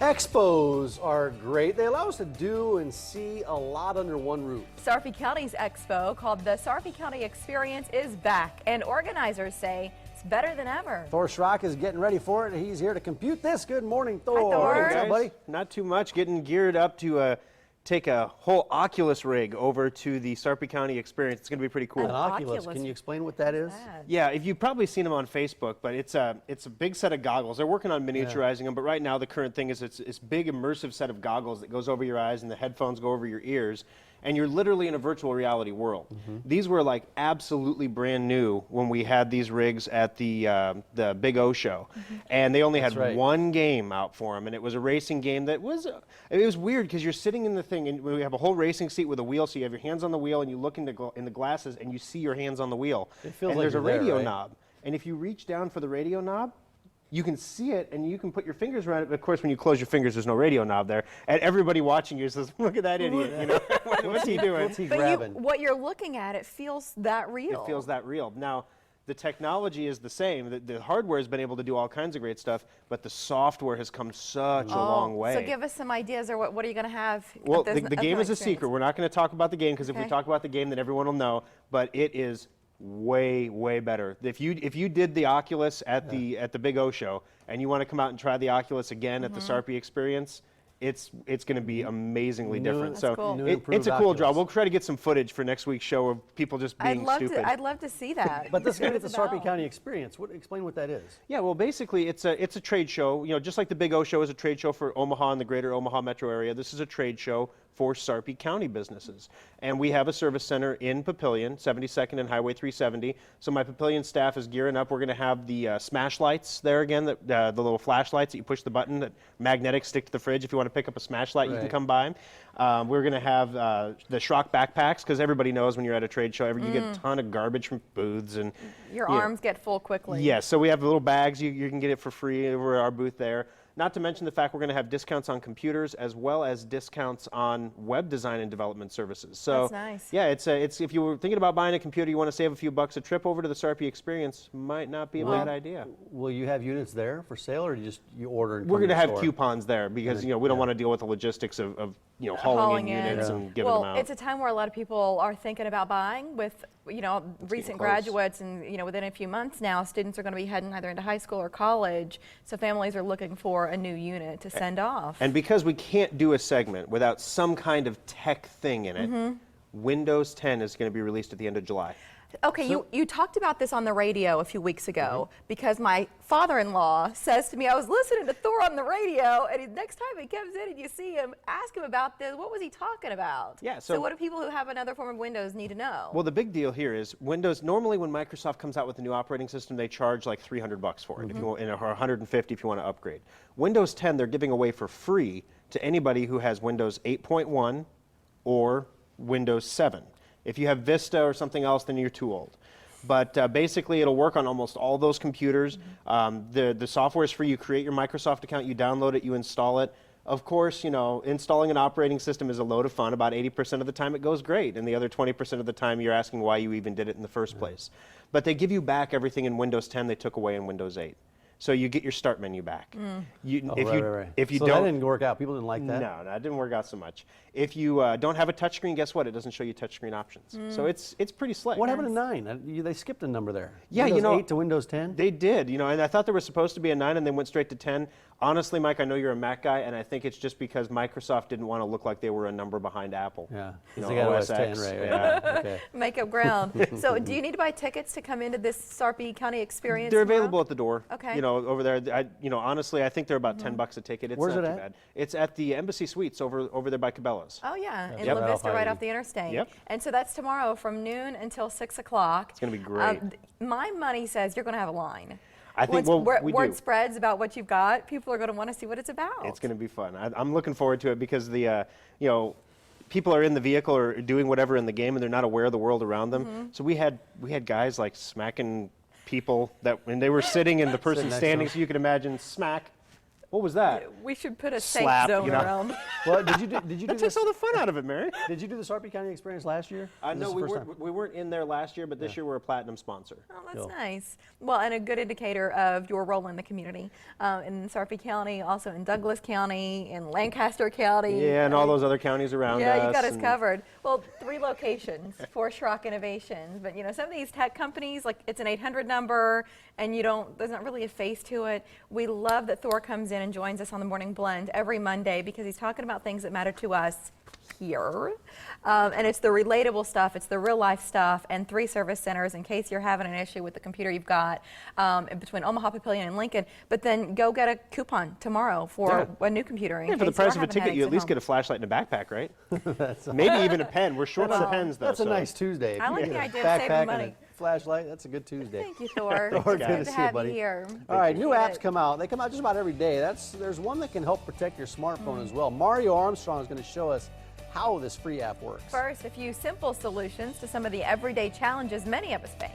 Expos are great. They allow us to do and see a lot under one roof. Sarpy County's expo, called the Sarpy County Experience, is back, and organizers say it's better than ever. Thor Schrock is getting ready for it. He's here to compute this. Good morning, Thor. Hi, Thor. What's up, buddy? Not too much. Getting geared up to take a whole Oculus rig over to the Sarpy County Experience. It's going to be pretty cool. An Oculus. Can you explain what that is? Yeah, if you've probably seen them on Facebook, but it's a big set of goggles. They're working on miniaturizing them, but right now the current thing is it's big immersive set of goggles that goes over your eyes and the headphones go over your ears, and you're literally in a virtual reality world. These were like absolutely brand new when we had these rigs at the Big O show, and they only had one game out for them, and it was a racing game that was it was weird because you're sitting in the thing and we have a whole racing seat with a wheel, so you have your hands on the wheel and you look in the glasses and you see your hands on the wheel. It feels and like there's a you're there, radio right? knob, and if you reach down for the radio knob, you can see it and you can put your fingers around it, but of course when you close your fingers there's no radio knob there, and everybody watching you says, look at that idiot, you know, what's he doing? What's he grabbing? What you're looking at, it feels that real. It feels that real. Now, the technology is the same. The hardware has been able to do all kinds of great stuff, but the software has come such a long way. So give us some ideas, or what are you going to have? Well, the game is a secret. We're not going to talk about the game because if we talk about the game, then everyone will know. But it is way, way better. If you did the Oculus at the Big O show and you want to come out and try the Oculus again at the Sarpy Experience, it's going to be amazingly different. That's cool. It's a cool job. We'll try to get some footage for next week's show of people just being stupid. I'd love to see that. But this is going to be the Sarpy County Experience. Explain what that is. Yeah, well, basically, it's a trade show. You know, just like the Big O show is a trade show for Omaha and the greater Omaha metro area, this is a trade show for Sarpy County businesses. And we have a service center in Papillion, 72nd and Highway 370. So my Papillion staff is gearing up. We're going to have the smash lights there again, the little flashlights that you push the button, that magnetic stick to the fridge. If you want to pick up a smash light, you can come by. We're going to have the Schrock backpacks, because everybody knows when you're at a trade show, you get a ton of garbage from booths. And your arms get full quickly. Yeah, so we have little bags. You can get it for free over our booth there. Not to mention the fact we're going to have discounts on computers as well as discounts on web design and development services. So that's nice. Yeah, it's if you were thinking about buying a computer, you want to save a few bucks, a trip over to the Sarpy Experience might not be a bad idea. Will you have units there for sale, or you order and We're going to have store? coupons there because we don't want to deal with the logistics of hauling in units and giving them out. It's a time where a lot of people are thinking about buying with recent graduates, and within a few months now, students are going to be heading either into high school or college, so families are looking for a new unit to send off. And because we can't do a segment without some kind of tech thing in it, Windows 10 is going to be released at the end of July. Okay, you talked about this on the radio a few weeks ago because my father-in-law says to me, I was listening to Thor on the radio, and next time he comes in and you see him, ask him about this. What was he talking about? Yeah, so what do people who have another form of Windows need to know? Well, the big deal here is Windows, normally when Microsoft comes out with a new operating system, they charge like $300 for it, if you want, or $150 if you want to upgrade. Windows 10, they're giving away for free to anybody who has Windows 8.1 or Windows 7. If you have Vista or something else, then you're too old. But basically, it'll work on almost all those computers. The software is free. You create your Microsoft account, you download it, you install it. Of course, installing an operating system is a load of fun. About 80% of the time it goes great, and the other 20% of the time you're asking why you even did it in the first place. But they give you back everything in Windows 10 they took away in Windows 8. So you get your start menu back. If you so don't, that didn't work out. People didn't like that. No, it didn't work out so much. If you don't have a touchscreen, guess what? It doesn't show you touchscreen options. So it's pretty slick. What happened to 9? They skipped a number there. Yeah, Windows 8 to Windows 10. They did. And I thought there was supposed to be a 9, and they went straight to 10. Honestly, Mike, I know you're a Mac guy, and I think it's just because Microsoft didn't want to look like they were a number behind Apple. Yeah, they got OS 10, right? Yeah. Okay. Make up ground. So do you need to buy tickets to come into this Sarpy County Experience? They're available at the door. Okay. Over there. Honestly, I think they're about $10 a ticket. It's Where's not it too at? bad. It's at the Embassy Suites over there by Cabela's. Oh yeah, in Yep. La Vista, right off the interstate. Yep. And so that's tomorrow from noon until 6 o'clock. It's going to be great. My money says you're going to have a line. I think word spreads about what you've got. People are going to want to see what it's about. It's going to be fun. I'm looking forward to it because people are in the vehicle or doing whatever in the game, and they're not aware of the world around them. So we had guys like smacking people when they were sitting and the person standing, so you can imagine smack. What was that? We should put a safe Slap, zone you know. around. Well, did you do That takes all the fun out of it, Mary. Did you do the Sarpy County Experience last year? No, we weren't in there last year, but this year we're a platinum sponsor. Oh, that's Cool. nice. Well, and a good indicator of your role in the community. In Sarpy County, also in Douglas County, in Lancaster County. Yeah, and all those other counties around us. Yeah, you got us and- covered. Well, 3 locations for Schrock Innovations, but you know, some of these tech companies, like it's an 800 number, and there's not really a face to it. We love that Thor comes in and joins us on the Morning Blend every Monday because he's talking about things that matter to us here. And it's the relatable stuff, it's the real life stuff, and 3 service centers in case you're having an issue with the computer you've got in between Omaha, Papillion, and Lincoln. But then go get a coupon tomorrow for a new computer. Yeah, for the price of a ticket, you at least get a flashlight and a backpack, right? Maybe even a pen. We're short on pens, though. That's a so- nice Tuesday. I If you like get the a idea of saving backpack and money. a flashlight, that's a good Tuesday. Thank you, Thor. Thor, It's good to to see you, have buddy. you here. All right, new Appreciate apps it. come out. They come out just about every day. There's one that can help protect your smartphone as well. Mario Armstrong is going to show us how this free app works. First, a few simple solutions to some of the everyday challenges many of us face.